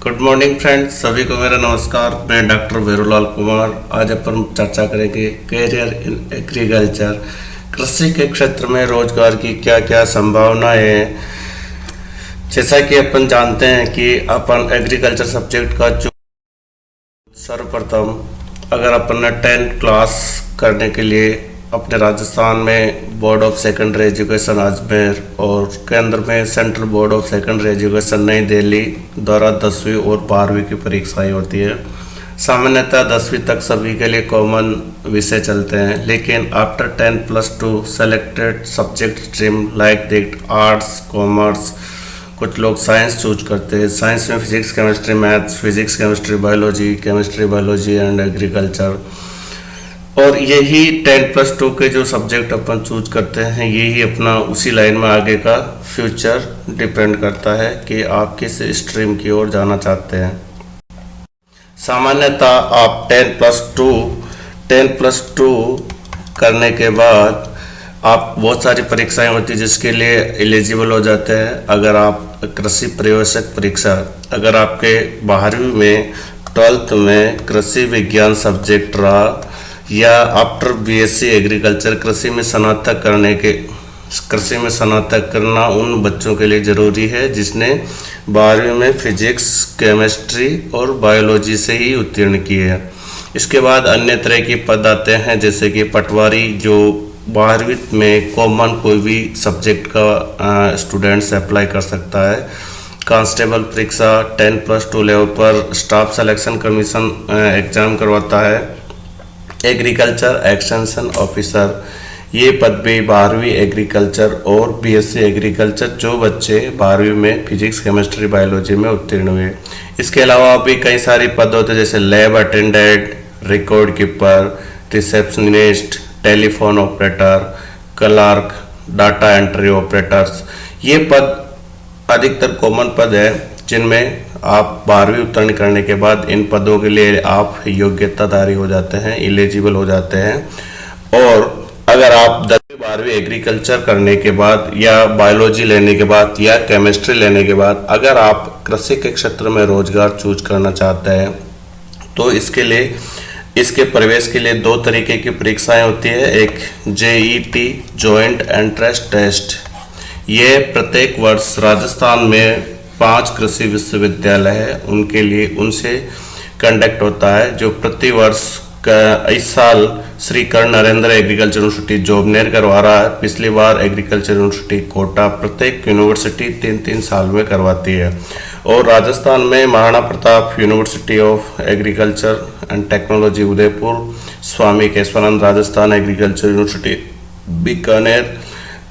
Good morning friends, सभी को मेरा नमस्कार। मैं डॉक्टर वेरूलाल कुमार। आज अपन चर्चा करेंगे कैरियर इन एग्रीकल्चर। कृषि के क्षेत्र में रोजगार की क्या क्या संभावनाएं हैं। जैसा कि अपन जानते हैं कि अपन एग्रीकल्चर सब्जेक्ट का जो सर्वप्रथम अगर अपन ने 10th क्लास करने के लिए अपने राजस्थान में board of secondary education Ajmer और केंद्र में central board of secondary education नई दिल्ली द्वारा 10वीं और 12वीं की परीक्षाएं होती है। सामान्यतः 10वीं तक सभी के लिए कॉमन विषय चलते हैं, लेकिन after 10+2 selected subject stream like that arts, commerce, कुछ लोग साइंस चूज करते हैं। साइंस में physics, chemistry, maths, physics, chemistry, biology and agriculture. और यही 10+2 के जो सब्जेक्ट अपन चूज करते हैं, यही अपना उसी लाइन में आगे का फ्यूचर डिपेंड करता है कि आप किस स्ट्रीम की ओर जाना चाहते हैं। सामान्यतः आप 10+2 करने के बाद आप बहुत सारी परीक्षाएं होती है जिसके लिए एलिजिबल हो जाते हैं। अगर आप कृषि प्रवेशक परीक्षा, अगर आपके 12वीं में 12th में कृषि विज्ञान सब्जेक्ट रहा या आफ्टर बीएससी एग्रीकल्चर कृषि में स्नातक करना उन बच्चों के लिए ज़रूरी है जिसने 12वीं में फिजिक्स, केमिस्ट्री और बायोलॉजी से ही उत्तीर्ण किए हैं। इसके बाद अन्य तरह के पद आते हैं, जैसे कि पटवारी, जो 12वीं में कॉमन कोई भी सब्जेक्ट का स्टूडेंट्स अप्लाई कर सकता है। कांस्टेबल परीक्षा 10+2 लेवल पर स्टाफ सिलेक्शन कमीशन एग्जाम करवाता है। एग्रीकल्चर एक्सटेंशन ऑफिसर, ये पद भी 12वीं एग्रीकल्चर और बीएससी एग्रीकल्चर जो बच्चे 12वीं में फिजिक्स, केमिस्ट्री, बायोलॉजी में उत्तीर्ण हुए। इसके अलावा भी कई सारे पद होते हैं, जैसे lab attendant, record keeper, receptionist, telephone operator, clerk, data entry operators. ये पद अधिकतर कॉमन पद है जिनमें आप 12वीं उत्तीर्ण करने के बाद इन पदों के लिए आप योग्यताधारी हो जाते हैं, एलिजिबल हो जाते हैं। और अगर आप 10वीं 12वीं एग्रीकल्चर करने के बाद या बायोलॉजी लेने के बाद या केमिस्ट्री लेने के बाद अगर आप कृषि के क्षेत्र में रोजगार चूज करना चाहते हैं तो इसके प्रवेश के लिए 2 तरीके की परीक्षाएं होती है। एक JET जॉइंट एंट्रेंस टेस्ट, ये प्रत्येक वर्ष राजस्थान में 5 कृषि विश्वविद्यालय है उनसे कंडक्ट होता है, जो प्रति वर्ष इस साल श्री कर्ण नरेंद्र एग्रीकल्चर यूनिवर्सिटी जोबनेर करवा रहा है। पिछली बार एग्रीकल्चर यूनिवर्सिटी कोटा, प्रत्येक यूनिवर्सिटी 3-3 साल में करवाती है। और राजस्थान में Maharana Pratap university of agriculture and technology Udaipur, Swami Keshwanand Rajasthan agriculture university Bikaner,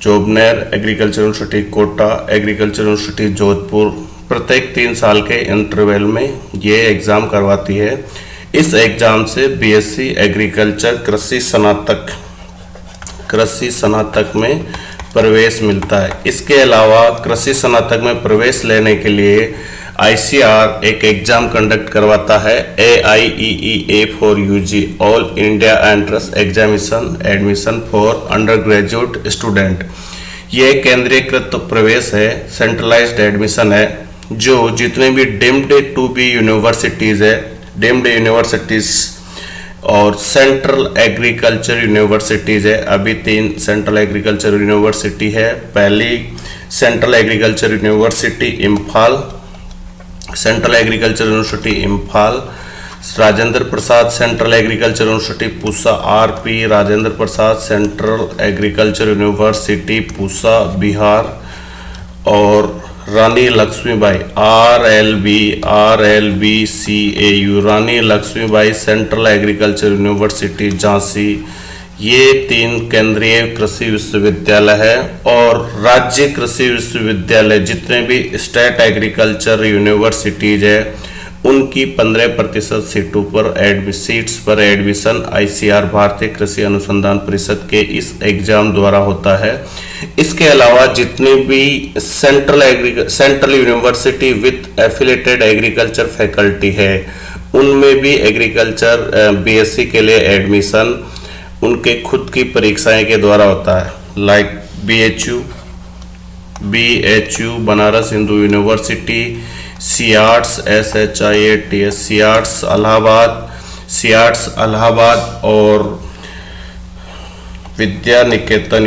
Jobner agriculture university Kota, agriculture university Jodhpur प्रत्येक 3 साल के इंटरवल में ये एग्ज़ाम करवाती है। इस एग्ज़ाम से बीएससी एग्रीकल्चर कृषि स्नातक में प्रवेश मिलता है। इसके अलावा कृषि स्नातक में प्रवेश लेने के लिए ICAR एक एग्ज़ाम कंडक्ट करवाता है, AIEEA4UG all India entrance examination admission for under graduate student. ये केंद्रीयकृत प्रवेश है, सेंट्रलाइज्ड एडमिशन है, जो जितने भी डीम्ड टू बी यूनिवर्सिटीज़ है, डीम्ड यूनिवर्सिटीज़ और सेंट्रल एग्रीकल्चर यूनिवर्सिटीज़ है। अभी 3 सेंट्रल एग्रीकल्चर यूनिवर्सिटी है। पहली central agriculture university Imphal, central agriculture university Imphal, Rajendra Prasad central agriculture university Pusa, RP Rajendra Prasad central agriculture university Pusa Bihar, और Rani Lakshmibai RLBCAU Rani Lakshmibai central agriculture university Jhansi. ये 3 केंद्रीय कृषि विश्वविद्यालय है। और राज्य कृषि विश्वविद्यालय जितने भी स्टेट एग्रीकल्चर यूनिवर्सिटीज है उनकी 15% सीट्स पर एडमिशन ICAR भारतीय कृषि अनुसंधान परिषद के इस एग्जाम द्वारा होता है। इसके अलावा जितने भी central university with affiliated agriculture faculty है उनमें भी एग्रीकल्चर BSc के लिए एडमिशन उनके खुद की परीक्षाएं के द्वारा होता है, like BHU Banaras Hindu university, SHIATS SHIATS SHIATS Allahabad और विद्या निकेतन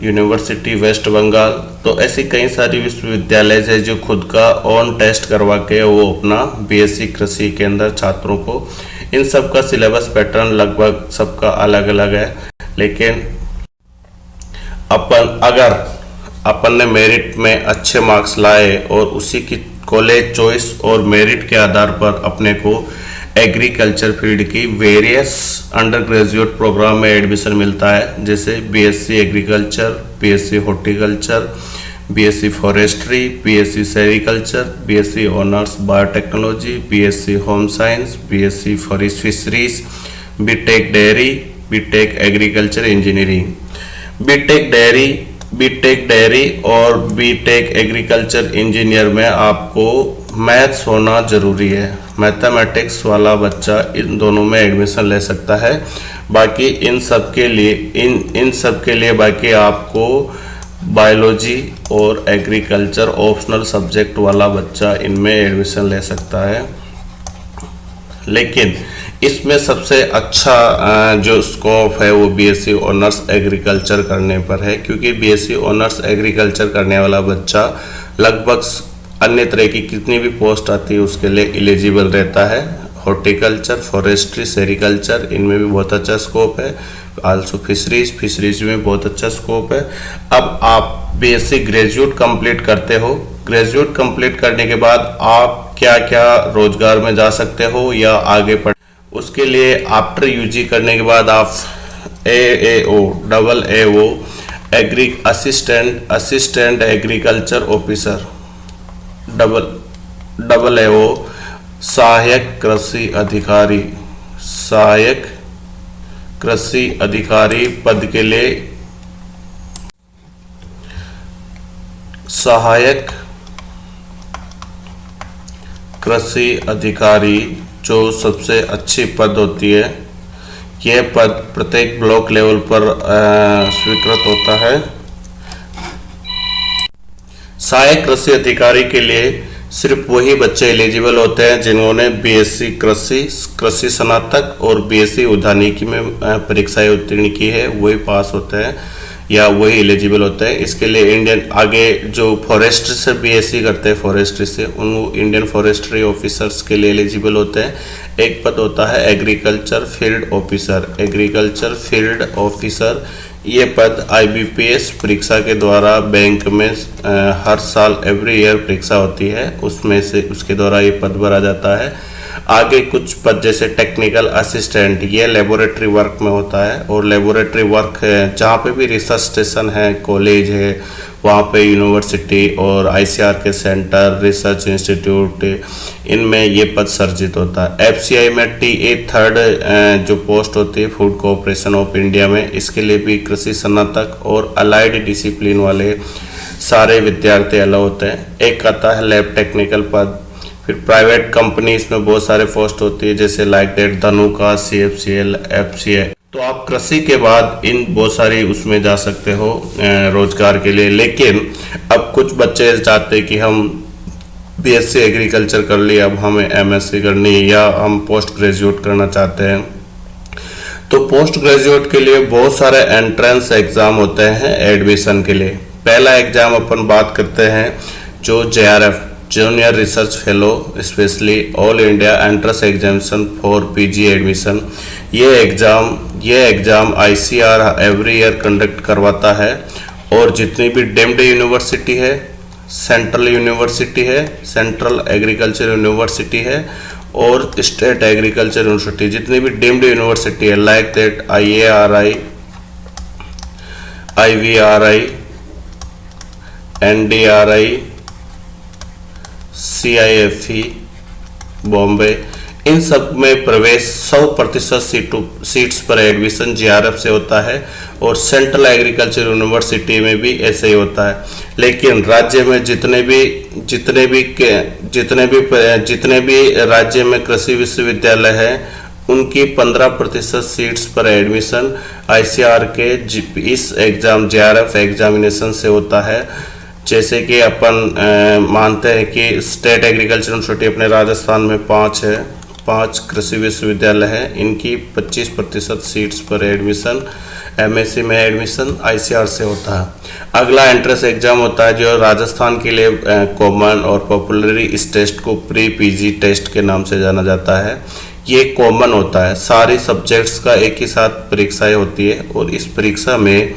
यूनिवर्सिटी वेस्ट बंगाल। तो ऐसी कई सारी विश्वविद्यालय है जो खुद का ऑन टेस्ट करवा के वो अपना BSc कृषि के अंदर छात्रों को, इन सब का सिलेबस पैटर्न लगभग सबका अलग अलग है। लेकिन अपन ने मेरिट में अच्छे मार्क्स लाए और उसी की कॉलेज चॉइस और मेरिट के आधार पर अपने को एग्रीकल्चर फील्ड की वेरियस अंडर ग्रेजुएट प्रोग्राम में एडमिशन मिलता है, जैसे BSc agriculture, BSc horticulture, BSc forestry, BSc sericulture, BSc honours biotechnology, BSc home science, BSc forest fisheries, BTech dairy, BTech agriculture engineering. BTech dairy और BTech agriculture engineer में आपको maths होना जरूरी है। मैथमेटिक्स वाला बच्चा इन दोनों में एडमिशन ले सकता है। बाकी इन सब के लिए बाकी आपको बायोलॉजी और एग्रीकल्चर ऑप्शनल सब्जेक्ट वाला बच्चा इनमें एडमिशन ले सकता है। लेकिन इसमें सबसे अच्छा जो स्कोप है वो BSc ऑनर्स एग्रीकल्चर करने पर है, क्योंकि BSc ऑनर्स एग्रीकल्चर करने वाला बच्चा लगभग अन्य तरह की कितनी भी पोस्ट आती है उसके लिए एलिजिबल रहता है। हॉर्टिकल्चर, फॉरेस्ट्री, सेरिकल्चर, इनमें भी बहुत अच्छा स्कोप है। आल्सो फिशरीज में बहुत अच्छा स्कोप है। अब आप BSc ग्रेजुएट कंप्लीट करते हो, ग्रेजुएट कंप्लीट करने के बाद आप क्या क्या रोजगार में जा सकते हो या आगे पढ़, उसके लिए आफ्टर UG करने के बाद आप AAO assistant agriculture officer, AAO सहायक कृषि अधिकारी पद के लिए सहायक कृषि अधिकारी जो सबसे अच्छी पद होती है, यह पद प्रत्येक ब्लॉक लेवल पर स्वीकृत होता है। सहायक कृषि अधिकारी के लिए सिर्फ वही बच्चे एलिजिबल होते हैं जिन्होंने BSc कृषि स्नातक और BSc उद्यानिकी में परीक्षाएं उत्तीर्ण की है, वही पास होते हैं या वही एलिजिबल होते हैं। इसके लिए इंडियन आगे जो फॉरेस्ट्री से BSc करते हैं, फॉरेस्ट्री से उन इंडियन फॉरेस्ट्री ऑफिसर्स के लिए एलिजिबल होते हैं। एक पद होता है एग्रीकल्चर फील्ड ऑफिसर। ये पद IBPS परीक्षा के द्वारा बैंक में हर साल एवरी ईयर परीक्षा होती है, उसमें से उसके द्वारा ये पद भरा जाता है। आगे कुछ पद जैसे टेक्निकल असिस्टेंट, ये लेबोरेटरी वर्क में होता है, और लेबोरेटरी वर्क जहाँ पे भी रिसर्च स्टेशन है, कॉलेज है, वहाँ पे यूनिवर्सिटी और ICR के सेंटर, रिसर्च इंस्टीट्यूट, इनमें ये पद सर्जित होता है। FCI में TA थर्ड जो पोस्ट होती है फूड कॉर्पोरेशन ऑफ इंडिया में, इसके लिए भी कृषि स्नातक और अलाइड डिसिप्लिन वाले सारे विद्यार्थी अलाउ होते हैं। एक आता है लैब टेक्निकल पद। फिर प्राइवेट कंपनीज में बहुत सारे पोस्ट होती है, जैसे like that Dhanuka, CFCL, FCI। तो आप कृषि के बाद इन बहुत सारी उसमें जा सकते हो रोजगार के लिए। लेकिन अब कुछ बच्चे चाहते हैं कि हम BSc एग्रीकल्चर कर लिए, अब हमें MSc करनी है या हम पोस्ट ग्रेजुएट करना चाहते हैं। तो पोस्ट ग्रेजुएट के लिए बहुत सारे एंट्रेंस एग्जाम होते हैं एडमिशन के लिए। पहला एग्जाम अपन बात करते हैं जो JRF junior research fellow specially all India entrance examination for PG admission. ये exam ICR every year conduct करवाता है, और जितनी भी डीम्ड यूनिवर्सिटी है, सेंट्रल एग्रीकल्चर यूनिवर्सिटी है और स्टेट एग्रीकल्चर यूनिवर्सिटी, जितनी भी डीम्ड यूनिवर्सिटी है like that IARI, IVRI, NDRI, CIFE Bombay, इन सब में प्रवेश 100% सीट्स पर एडमिशन JRF से होता है, और सेंट्रल एग्रीकल्चर यूनिवर्सिटी में भी ऐसे ही होता है। लेकिन राज्य में जितने भी राज्य में कृषि विश्वविद्यालय हैं, उनकी 15% सीट्स पर एडमिशन ICR के इस एग्जाम JRF एग्जामिनेशन से होता है, जैसे कि अपन मानते हैं कि स्टेट एग्रीकल्चर यूनिवर्सिटी अपने राजस्थान में 5 है, 5 कृषि विश्वविद्यालय है। इनकी 25% सीट्स पर एडमिशन एमएससी में एडमिशन आईसीआर से होता है। अगला एंट्रेंस एग्जाम होता है जो राजस्थान के लिए कॉमन और पॉपुलरी इस टेस्ट को प्री पीजी टेस्ट के नाम से जाना जाता है। ये कॉमन होता है, सारी सब्जेक्ट्स का एक ही साथ परीक्षाएं होती है और इस परीक्षा में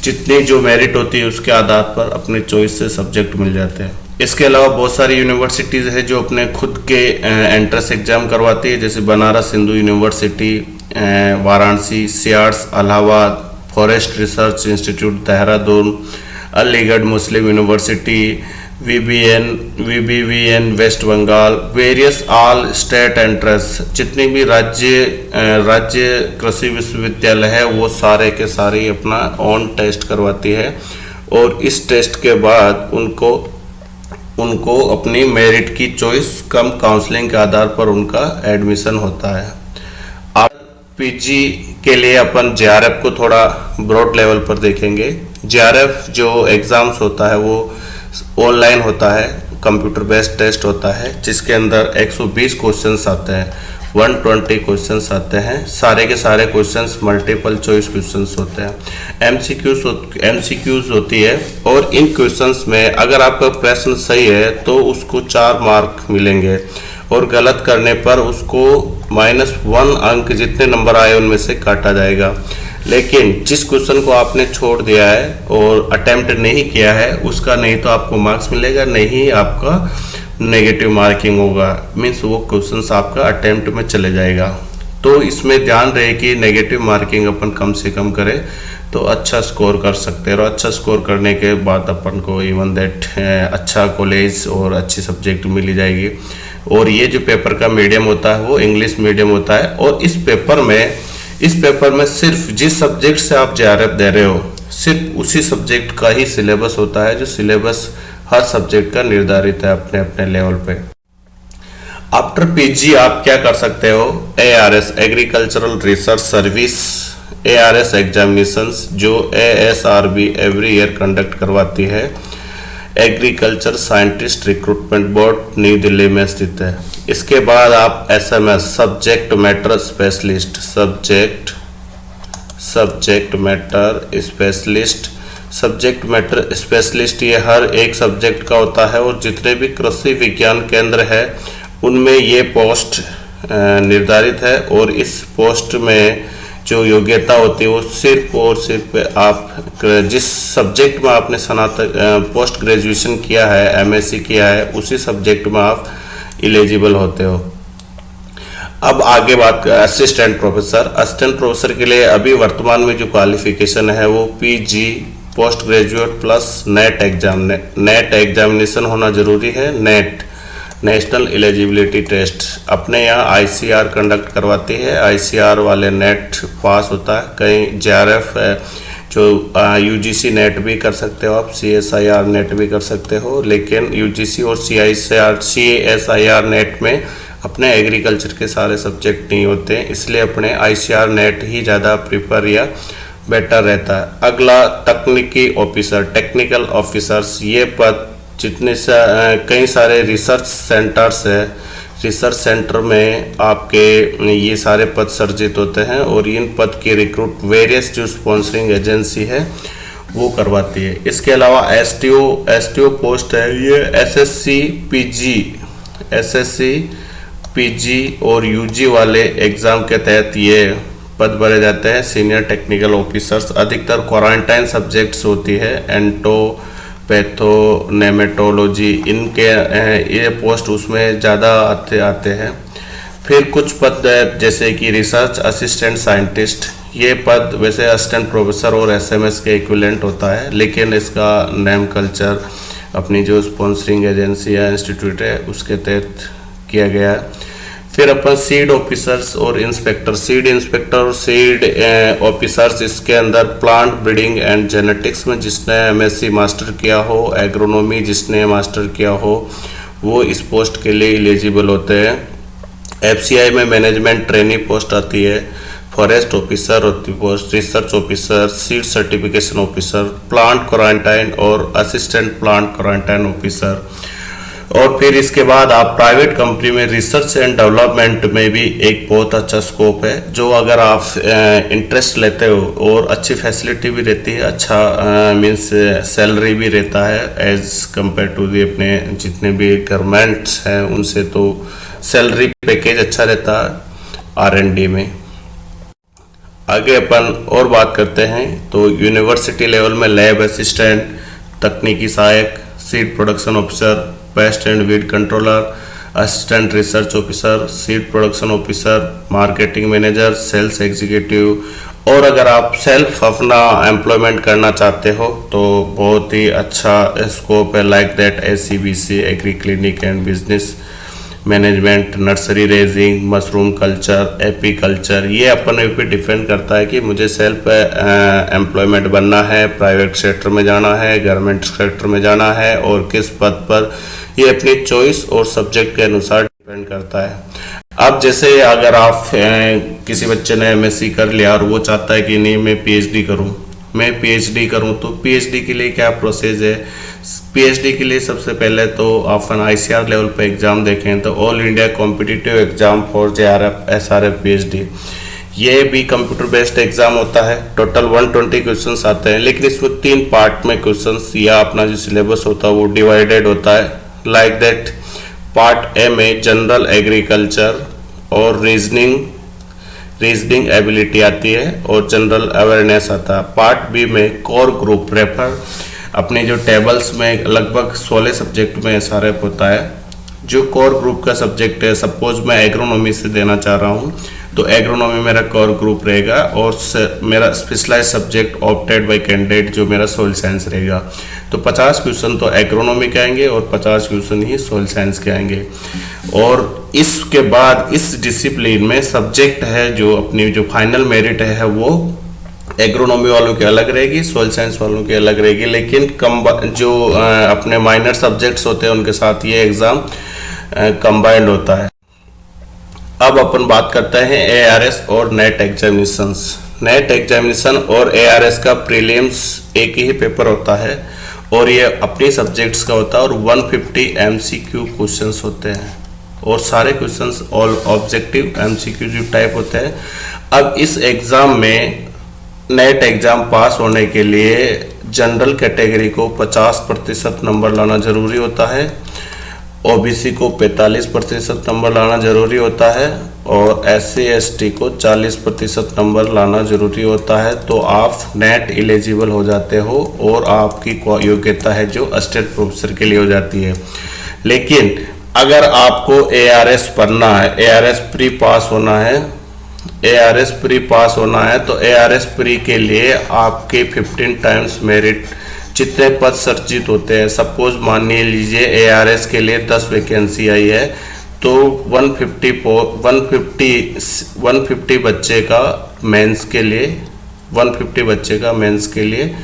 जितनी जो मेरिट होती है उसके आधार पर अपने चॉइस से सब्जेक्ट मिल जाते हैं। इसके अलावा बहुत सारी यूनिवर्सिटीज़ है जो अपने खुद के एंट्रेंस एग्जाम करवाती है, जैसे Banaras Hindu university, Varanasi, SHIATS, Allahabad, forest research institute Dehradun, Aligarh Muslim university, VBVN West Bengal, various all state entrance, जितनी भी राज्य कृषि विश्वविद्यालय है वो सारे के सारे अपना ऑन टेस्ट करवाती है और इस टेस्ट के बाद उनको अपनी मेरिट की चॉइस कम काउंसलिंग के आधार पर उनका एडमिशन होता है। अब पीजी के लिए अपन जेआरएफ को थोड़ा ब्रॉड लेवल पर देखेंगे। जेआरएफ जो एग्जाम्स होता है वो ऑनलाइन होता है, कंप्यूटर बेस्ड टेस्ट होता है, जिसके अंदर 120 क्वेश्चंस आते हैं, 120 क्वेश्चंस आते हैं। सारे के सारे क्वेश्चंस मल्टीपल चॉइस क्वेश्चंस होते हैं। एमसीक्यूज होती है और इन क्वेश्चंस में अगर आपका प्रश्न सही है तो उसको 4 मार्क मिलेंगे और गलत करने पर उसको -1 अंक जितने नंबर आए उनमें से काटा जाएगा। लेकिन जिस क्वेश्चन को आपने छोड़ दिया है और अटेम्प्ट नहीं किया है उसका नहीं तो आपको मार्क्स मिलेगा, नहीं आपका नेगेटिव मार्किंग होगा, मीन्स वो क्वेश्चंस आपका अटेम्प्ट में चले जाएगा। तो इसमें ध्यान रहे कि नेगेटिव मार्किंग अपन कम से कम करें तो अच्छा स्कोर कर सकते हैं और अच्छा स्कोर करने के बाद अपन को इवन दैट अच्छा कॉलेज और अच्छी सब्जेक्ट मिल जाएगी। और ये जो पेपर का मीडियम होता है वो इंग्लिश मीडियम होता है और इस पेपर में सिर्फ जिस सब्जेक्ट से आप जेआरएफ दे रहे हो सिर्फ उसी सब्जेक्ट का ही सिलेबस होता है, जो सिलेबस हर सब्जेक्ट का निर्धारित है अपने अपने लेवल पे। आफ्टर पीजी आप क्या कर सकते हो, ARS agricultural research service ARS examinations जो एएसआरबी एवरी ईयर कंडक्ट करवाती है। एग्रीकल्चर साइंटिस्ट रिक्रूटमेंट बोर्ड नई दिल्ली में स्थित है। इसके बाद आप SMS subject matter specialist subject matter specialist ये हर एक सब्जेक्ट का होता है और जितने भी कृषि विज्ञान केंद्र है उनमें ये पोस्ट निर्धारित है और इस पोस्ट में जो योग्यता होती है वो सिर्फ और सिर्फ आप जिस सब्जेक्ट में आपने स्नातक पोस्ट ग्रेजुएशन किया है, एमएससी किया है, उसी सब्जेक्ट में आप एलिजिबल होते हो। अब आगे बात करें असिस्टेंट प्रोफेसर के लिए अभी वर्तमान में जो क्वालिफिकेशन है वो PG post graduate plus net examination होना जरूरी है। नेट नेशनल एलिजिबिलिटी टेस्ट अपने यहाँ आईसीआर कंडक्ट करवाती है। आईसीआर वाले नेट पास होता है। कहीं जेआरएफ जो यूजीसी नेट भी कर सकते हो आप, सीएसआईआर नेट भी कर सकते हो, लेकिन यूजीसी और सीएसआईआर नेट में अपने एग्रीकल्चर के सारे सब्जेक्ट नहीं होते हैं, इसलिए अपने आईसीआर नेट ही ज़्यादा प्रिफर या बेटर रहता है। अगला टेक्निकल ऑफिसर्स ये पद जितने कई सारे रिसर्च सेंटर्स है, रिसर्च सेंटर में आपके ये सारे पद सर्जित होते हैं और इन पद की रिक्रूट वेरियस जो स्पॉन्सरिंग एजेंसी है वो करवाती है। इसके अलावा एसटीओ पोस्ट है, ये एसएससी पीजी और यूजी वाले एग्जाम के तहत ये पद भरे जाते हैं। सीनियर टेक्निकल ऑफिसर्स अधिकतर क्वारंटाइन सब्जेक्ट्स होती है, एंटो पैथो नेमेटोलॉजी, इनके ये पोस्ट उसमें ज़्यादा आते हैं। फिर कुछ पद जैसे कि रिसर्च असिस्टेंट साइंटिस्ट, ये पद वैसे असिस्टेंट प्रोफेसर और एसएमएस के इक्विवेलेंट होता है, लेकिन इसका नेम कल्चर अपनी जो स्पॉन्सरिंग एजेंसी या इंस्टीट्यूट है उसके तहत किया गया है। फिर अपन सीड ऑफिसर्स और इंस्पेक्टर ऑफिसर्स इसके अंदर प्लांट ब्रीडिंग एंड जेनेटिक्स में जिसने एमएससी मास्टर किया हो, एग्रोनॉमी जिसने मास्टर किया हो, वो इस पोस्ट के लिए एलिजिबल होते हैं। एफसीआई में मैनेजमेंट ट्रेनी पोस्ट आती है, फॉरेस्ट ऑफिसर होती post, research officer, seed certification officer, plant quarantine और असिस्टेंट प्लांट क्वारंटाइन ऑफिसर। और फिर इसके बाद आप प्राइवेट कंपनी में रिसर्च एंड डेवलपमेंट में भी एक बहुत अच्छा स्कोप है, जो अगर आप इंटरेस्ट लेते हो और अच्छी फैसिलिटी भी रहती है, अच्छा मीन्स सैलरी भी रहता है एज कंपेयर टू दी अपने जितने भी गवर्नमेंट्स हैं उनसे, तो सैलरी पैकेज अच्छा रहता है R&D में। आगे अपन और बात करते हैं तो यूनिवर्सिटी लेवल में लैब असिस्टेंट, तकनीकी सहायक, seed production officer, pest and weed controller, assistant research officer, seed production officer, marketing manager, sales executive. और अगर आप सेल्फ अपना एम्प्लॉयमेंट करना चाहते हो तो बहुत ही अच्छा स्कोप है, like that SCBC, agree clinic and business management, nursery raising, mushroom culture, AP culture. ये अपन पे डिपेंड करता है कि मुझे सेल्फ एम्प्लॉयमेंट बनना है, प्राइवेट सेक्टर में जाना है, गवर्नमेंट सेक्टर में जाना है और किस पद पर, ये अपनी चॉइस और सब्जेक्ट के अनुसार डिपेंड करता है। अब जैसे अगर आप किसी बच्चे ने MSc कर लिया और वो चाहता है कि नहीं मैं PhD करूं, मैं PhD करूं, तो PhD के लिए क्या प्रोसेस है? PhD के लिए सबसे पहले तो अपन ICAR लेवल पे एग्ज़ाम देखें तो all India competitive exam for JRF SRF PhD, ये भी कंप्यूटर बेस्ड एग्ज़ाम होता है। टोटल 120 क्वेश्चंस आते हैं, लेकिन इसमें 3 पार्ट में क्वेश्चंस या अपना जो सिलेबस होता है वो डिवाइडेड होता है, लाइक दैट पार्ट A में जनरल एग्रीकल्चर और रीजनिंग एबिलिटी आती है और जनरल अवेयरनेस आता है। पार्ट B में कोर ग्रुप रेफर, अपने जो टेबल्स में लगभग 16 सब्जेक्ट में SRF होता है। जो कोर ग्रुप का सब्जेक्ट है, सपोज मैं एग्रोनॉमी से देना चाह रहा हूँ तो एग्रोनॉमी मेरा कोर ग्रुप रहेगा और मेरा specialise subject opted by candidate जो मेरा सोइल साइंस रहेगा। तो 50 क्वेश्चन तो एग्रोनॉमी के आएंगे और 50 क्वेश्चन ही सोइल साइंस के आएंगे। और इसके बाद इस डिसिप्लिन में सब्जेक्ट है जो अपनी जो फाइनल मेरिट है वो एग्रोनॉमी वालों की अलग रहेगी, सोइल साइंस वालों की अलग रहेगी, लेकिन जो अपने माइनर सब्जेक्ट्स होते हैं उनके साथ ये एग्ज़ाम कंबाइंड होता है। अब अपन बात करते हैं ARS और नेट एग्जामिनेशंस। नेट एग्जामिनेशन और ARS का प्रीलिम्स एक ही पेपर होता है और ये अपनी सब्जेक्ट्स का होता है और 150 MCQ क्वेश्चंस होते हैं और सारे questions all objective MCQ type होते हैं। अब इस एग्ज़ाम में नेट एग्ज़ाम पास होने के लिए जनरल कैटेगरी को 50% नंबर लाना ज़रूरी होता है, OBC को 45% नंबर लाना ज़रूरी होता है और SC ST को 40% नंबर लाना ज़रूरी होता है। तो आप नेट एलिजिबल हो जाते हो और आपकी योग्यता है जो असिस्टेंट प्रोफेसर के लिए हो जाती है। लेकिन अगर आपको ARS पढ़ना है, ARS प्री पास होना है, ARS प्री पास होना है तो ARS प्री के लिए आपके 15 टाइम्स मेरिट जितने पद सर्जित होते हैं, सपोज मान लीजिए ARS के लिए 10 वैकेंसी आई है तो 150 बच्चे का मेंस के लिए 150 बच्चे का मेंस के लिए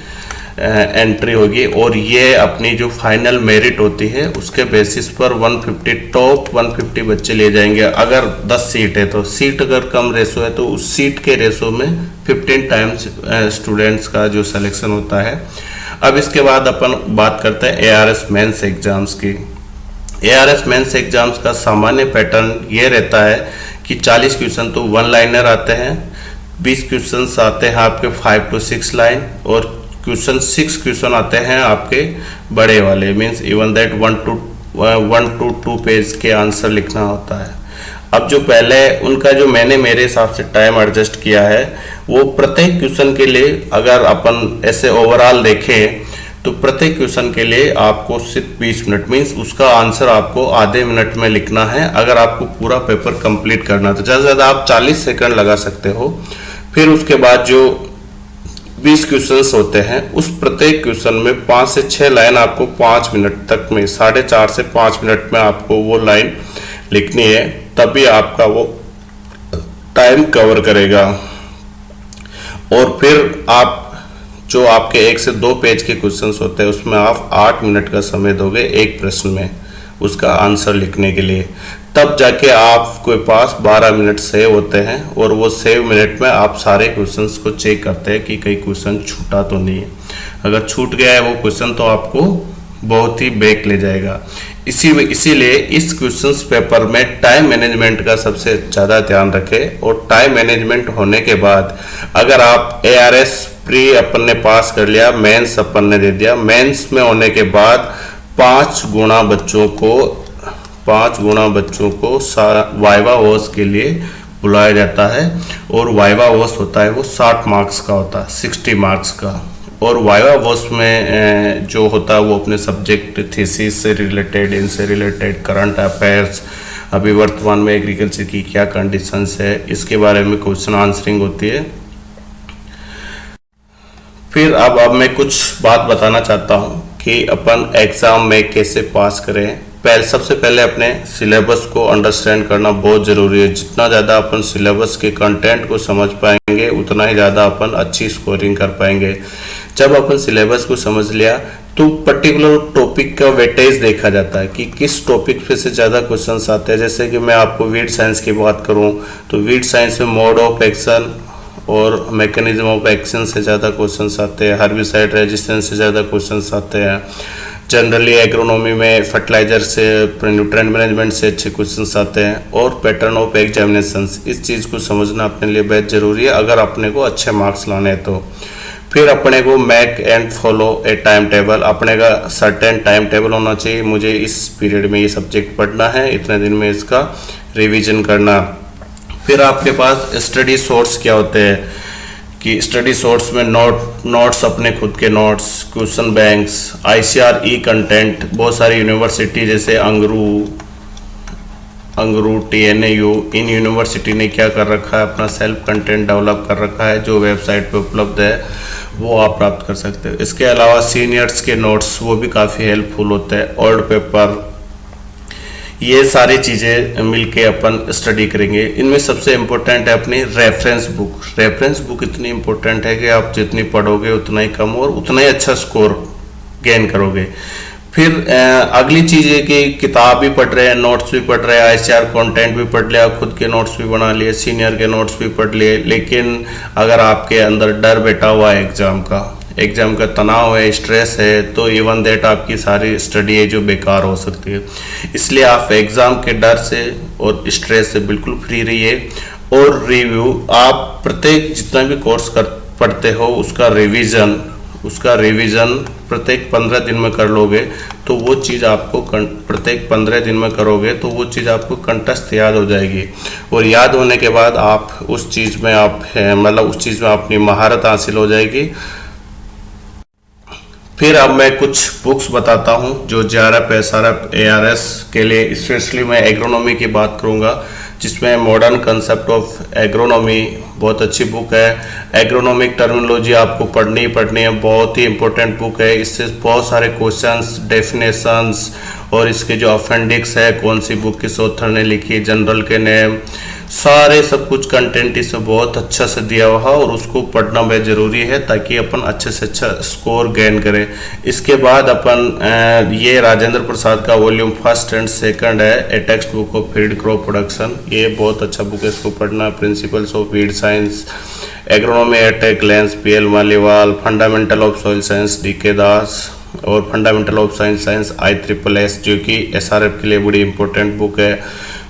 एंट्री होगी और ये अपनी जो फाइनल मेरिट होती है उसके बेसिस पर 150 टॉप 150 बच्चे ले जाएंगे। अगर 10 सीट है तो सीट अगर कम रेशो है तो उस सीट के रेशो में 15 टाइम्स स्टूडेंट्स का जो सिलेक्शन होता है। अब इसके बाद अपन बात करते हैं ARS मेंस एग्जाम्स की। ARS मेंस एग्जाम्स का सामान्य पैटर्न ये रहता है कि 40 क्वेश्चन तो 1 लाइनर आते हैं, 20 क्वेश्चन आते हैं आपके 5 to 6 लाइन और 6 क्वेश्चन आते हैं आपके बड़े वाले, means even that 1 to 2 page के आंसर लिखना होता है। अब जो पहले उनका जो मैंने मेरे हिसाब से टाइम एडजस्ट किया है वो प्रत्येक क्वेश्चन के लिए अगर अपन ऐसे ओवरऑल देखें तो प्रत्येक क्वेश्चन के लिए आपको सिर्फ 20 मिनट मीन्स उसका आंसर आपको आधे मिनट में लिखना है। अगर आपको पूरा पेपर कंप्लीट करना है तो ज़्यादा से ज़्यादा आप 40 सेकंड लगा सकते हो। फिर उसके बाद जो 20 क्वेश्चंस होते हैं उस प्रत्येक क्वेश्चन में 5 से 6 लाइन आपको 5 मिनट तक में 4.5 से 5 मिनट में आपको वो लाइन लिखनी है, तभी आपका वो टाइम कवर करेगा। और फिर आप जो आपके 1 से 2 पेज के क्वेश्चंस होते हैं उसमें आप 8 मिनट का समय दोगे एक प्रश्न में उसका आंसर लिखने के लिए, तब जाके आपके पास 12 मिनट सेव होते हैं, और वो सेव मिनट में आप सारे क्वेश्चंस को चेक करते हैं कि कई क्वेश्चन छूटा तो नहीं है। अगर छूट गया है वो क्वेश्चन तो आपको बहुत ही बैक ले जाएगा। इसीलिए इस क्वेश्चंस पेपर में टाइम मैनेजमेंट का सबसे ज़्यादा ध्यान रखें। और टाइम मैनेजमेंट होने के बाद अगर आप ARS प्री अपन ने पास कर लिया, मेंस अपन ने दे दिया, मेंस में होने के बाद 5 गुना बच्चों को वाइवा वॉश के लिए बुलाया जाता है। और वाइवा वॉश होता है वो 60 मार्क्स का होता है, 60 मार्क्स का। और वाइवा वॉश में जो होता है वो अपने सब्जेक्ट थीसिस से रिलेटेड, इनसे रिलेटेड करंट अफेयर्स, अभी वर्तमान में एग्रीकल्चर की क्या कंडीशंस है, इसके बारे में क्वेश्चन आंसरिंग होती है। फिर अब मैं कुछ बात बताना चाहता हूँ कि अपन एग्ज़ाम में कैसे पास करें। सबसे पहले अपने सिलेबस को अंडरस्टैंड करना बहुत ज़रूरी है। जितना ज़्यादा अपन सिलेबस के कंटेंट को समझ पाएंगे उतना ही ज़्यादा अपन अच्छी स्कोरिंग कर पाएंगे। जब अपन सिलेबस को समझ लिया तो पर्टिकुलर टॉपिक का वेटेज देखा जाता है कि किस टॉपिक पे से ज़्यादा क्वेश्चंस आते हैं। जैसे कि मैं आपको वीड साइंस की बात करूँ तो वीड साइंस में मोड ऑफ एक्शन और मैकेनिज्म ऑफ एक्शन से ज़्यादा क्वेश्चंस आते हैं, हर्बिसाइड रेजिस्टेंस से ज़्यादा क्वेश्चंस आते हैं। जनरली एग्रोनॉमी में फर्टिलाइजर से, न्यूट्रिएंट मैनेजमेंट से अच्छे क्वेश्चंस आते हैं। और पैटर्न ऑफ एग्जामिनेशंस, इस चीज़ को समझना अपने लिए बेहद ज़रूरी है अगर अपने को अच्छे मार्क्स लाने हैं तो। फिर अपने को make and follow A time table, अपने का सर्टेन टाइम टेबल होना चाहिए। मुझे इस पीरियड में ये सब्जेक्ट पढ़ना है, इतने दिन में इसका रिवीजन करना। फिर आपके पास स्टडी सोर्स क्या होते हैं कि स्टडी सोर्स में नोट्स अपने खुद के notes, question banks, ICRE content, बहुत सारी यूनिवर्सिटी जैसे अंगरू TNAU, इन यूनिवर्सिटी ने क्या कर रखा है, अपना सेल्फ कंटेंट डेवलप कर रखा है जो वेबसाइट पे उपलब्ध है, वो आप प्राप्त कर सकते हो। इसके अलावा सीनियर्स के नोट्स वो भी काफ़ी हेल्पफुल होते हैं, ओल्ड पेपर, ये सारी चीज़ें मिलके अपन स्टडी करेंगे। इनमें सबसे इम्पोर्टेंट है अपनी रेफरेंस बुक। रेफरेंस बुक इतनी इम्पोर्टेंट है कि आप जितनी पढ़ोगे उतना ही कम और उतना ही अच्छा स्कोर गेन करोगे। फिर अगली चीज़ है कि किताब भी पढ़ रहे हैं, नोट्स भी पढ़ रहे हैं, ICR कंटेंट भी पढ़ लिया, खुद के नोट्स भी बना लिए, सीनियर के नोट्स भी पढ़ लिए। लेकिन अगर आपके अंदर डर बैठा हुआ है एग्ज़ाम का तनाव है, स्ट्रेस है, तो इवन दैट आपकी सारी स्टडी है जो बेकार हो सकती है। इसलिए आप एग्ज़ाम के डर से और स्ट्रेस से बिल्कुल फ्री रहिए। और रिव्यू, आप प्रत्येक जितना भी कोर्स पढ़ते हो उसका रिवीजन प्रत्येक 15 दिन में कर लोगे तो वो चीज़ आपको प्रत्येक 15 दिन में करोगे तो वो चीज़ आपको कंठस्थ याद हो जाएगी। और याद होने के बाद आप उस चीज़ में अपनी महारत हासिल हो जाएगी। फिर अब मैं कुछ बुक्स बताता हूँ जो JRF, SRF, ARS के लिए, स्पेशली मैं एग्रोनॉमी की बात करूँगा जिसमें मॉडर्न कंसेप्ट ऑफ एग्रोनॉमी बहुत अच्छी बुक है। एग्रोनॉमिक टर्मिनोलॉजी आपको पढ़नी है, बहुत ही इंपॉर्टेंट बुक है। इससे बहुत सारे क्वेश्चंस, डेफिनेशंस और इसके जो अपेंडिक्स है, कौन सी बुक किस ऑथर ने लिखी, जनरल के नेम, सारे सब कुछ कंटेंट इसमें बहुत अच्छा से दिया हुआ है और उसको पढ़ना बहुत ज़रूरी है ताकि अपन अच्छे से अच्छा स्कोर गेन करें। इसके बाद अपन ये राजेंद्र प्रसाद का वॉल्यूम 1 एंड 2 है, a textbook of feed crop production, ये बहुत अच्छा बुक है, इसको पढ़ना। Principles of feed science, agronomy at a glance, PL Maliwal, fundamental of soil science DK Das, और फंडामेंटल ऑफ साइंस ISSS जो कि SRF के लिए बड़ी इंपॉर्टेंट बुक है।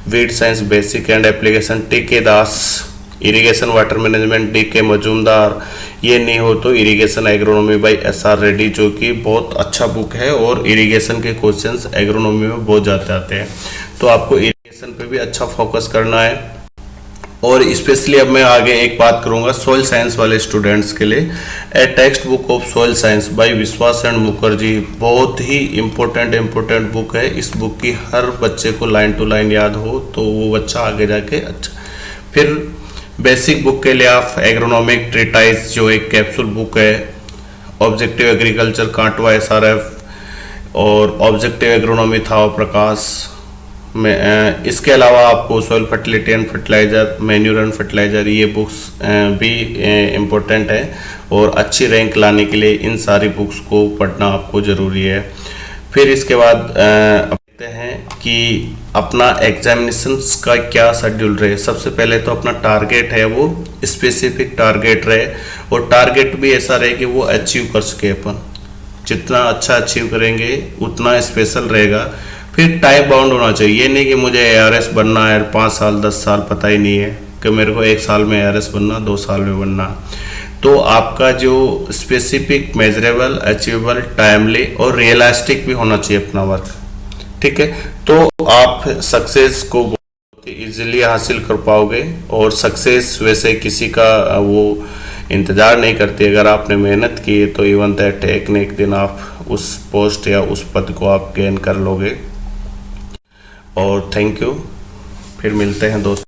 Weed science basic and application TK Das, irrigation water management DK Majumdar, ये नहीं हो तो irrigation agronomy by SR Reddy जो कि बहुत अच्छा बुक है और इरिगेशन के क्वेश्चंस एग्रोनॉमी में बहुत ज़्यादा आते हैं, तो आपको इरिगेशन पे भी अच्छा फोकस करना है। और स्पेशली अब मैं आगे एक बात करूंगा सॉइल साइंस वाले स्टूडेंट्स के लिए, ए textbook of soil science by विश्वास एंड मुखर्जी, बहुत ही इम्पोर्टेंट बुक है। इस बुक की हर बच्चे को लाइन टू लाइन याद हो तो वो बच्चा आगे जाके अच्छा। फिर बेसिक बुक के लिए आप एग्रोनॉमिक ट्रीटाइज जो एक कैप्सूल बुक है, ऑब्जेक्टिव एग्रीकल्चर कांटवा SRF और ऑब्जेक्टिव एग्रोनॉमी था प्रकाश में। इसके अलावा आपको soil fertility and fertiliser, manure and fertiliser, ये बुक्स भी इम्पोर्टेंट है और अच्छी रैंक लाने के लिए इन सारी बुक्स को पढ़ना आपको ज़रूरी है। फिर इसके बाद देखते हैं कि अपना एग्जामिनेशंस का क्या शेड्यूल रहे। सबसे पहले तो अपना टारगेट है वो स्पेसिफिक टारगेट रहे, और टारगेट भी ऐसा रहे कि वो अचीव कर सके अपन। जितना अच्छा अचीव करेंगे उतना स्पेशल रहेगा। फिर टाइम बाउंड होना चाहिए, ये नहीं कि मुझे ARS बनना है 5 साल 10 साल, पता ही नहीं है कि मेरे को 1 साल में ARS बनना, 2 साल में बनना। तो आपका जो स्पेसिफिक, मेजरेबल, अचीवेबल, टाइमली और रियलिस्टिक भी होना चाहिए अपना वर्क, ठीक है। तो आप सक्सेस को बहुत इजीली हासिल कर पाओगे, और सक्सेस वैसे किसी का वो इंतज़ार नहीं करती। अगर आपने मेहनत की तो इवन दैट एक न एक दिन आप उस पोस्ट या उस पद को आप गेन कर लोगे। और थैंक यू, फिर मिलते हैं दोस्तों।